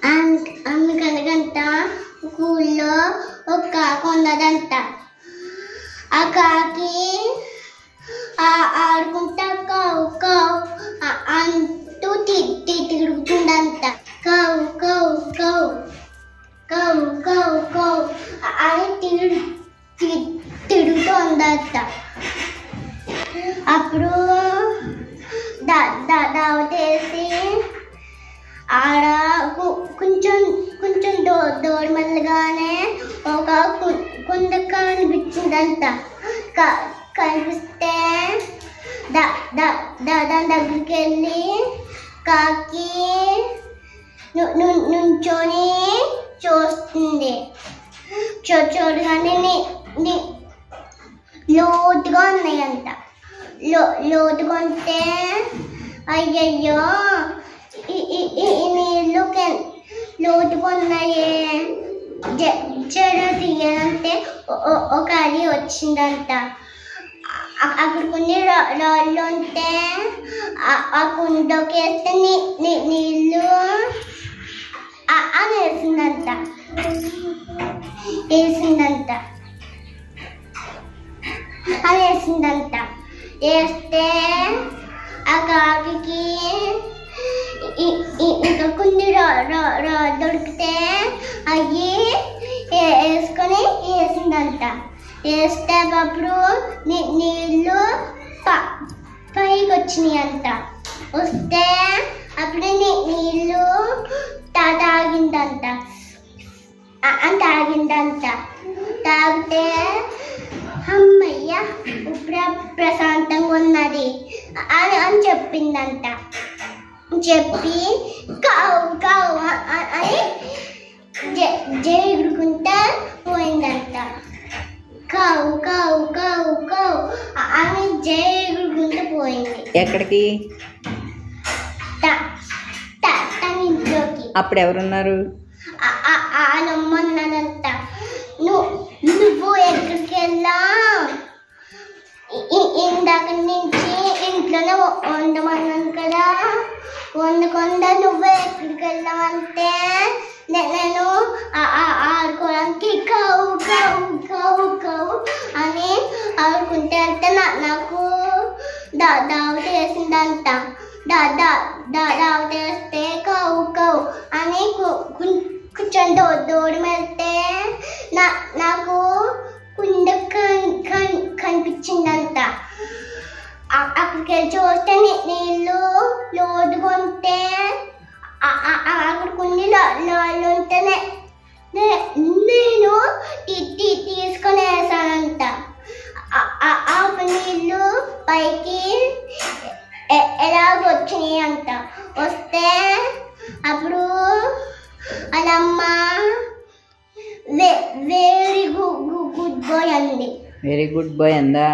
అందుకనగంట ఊళ్ళో ఒక కాకి ఉన్నదంట. ఆ కాకి ఆడుకుంటా కావు కావు అంటూ తిరుగుతుందంట. కావు కావు కావు కావు కావు కావు అని తిరుగుతుందంట. అప్పుడు దావతేసి ఆడ కొంచెం దూరం వెళ్ళగానే ఒక కుండ కనిపించిందంట. కనిపిస్తే దాని దగ్గరికి వెళ్ళి కాకి నుంచొని చూస్తుంది. చూడగానే లోతుగా ఉన్నాయంట. లోతుగా ఉంటే అయ్యయ్యో ఈ నీళ్ళు లోతుగా ఉన్నాయే చెడు తీయాలంటే ఒక అది వచ్చిందంట. అక్కడ కొన్ని రాళ్ళు ఉంటే ఆ కుండకి వేస్తే నీళ్ళు వేసిందంట. వేస్తే ఆ కాకి ఇంకా కొన్ని దొరికితే అవి వేసిందంట. వేస్తే అప్పుడు నీళ్ళు పైకి వచ్చినాయి అంట. వస్తే అప్పుడు నీళ్ళు తాగిందంట. తాగితే అమ్మయ్య ఇప్పుడు ప్రశాంతంగా ఉన్నది అని చెప్పిందంట. చెప్పి కావు కావు అని ఎగురుకుంటా పోయిందంట. కావు కావు కావు కావు అని ఎగురుకుంటూ పోయింది. ఎక్కడికి? తన ఇంట్లోకి. అప్పుడు ఎవరున్నారు? అమ్మన్నదంట. నువ్వు ఎక్కడికి వెళ్ళా? ఇందాక నుంచి ఇంట్లోనే వండమన్నాను కదా, వండకుండా నువ్వే ఎక్కడికి వెళ్ళావంటే నేను ఆడుకోవడానికి కావు కావు కావు కావు అని ఆడుకుంటే అంటే నాకు దావత వేసిందంట. దావత వేస్తే కావు కావు అని కొంచెం దూరం వెళ్తే నాకు కుండ కనిపించిందంట. అక్కడికి వెళ్ళి చూస్తే నీళ్ళు లోతుగా ఉంటే అక్కడ కొన్ని లాళ్ళు ఉంటేనే నేను తీసుకొని వేసానంట. ఆ నీళ్ళు పైకి ఎలాగ వచ్చినాయి అంట. వస్తే అప్పుడు వాళ్ళమ్మ వెరీ గుడ్ బాయ్ అంది. వెరీ గుడ్ బాయ్ అందా?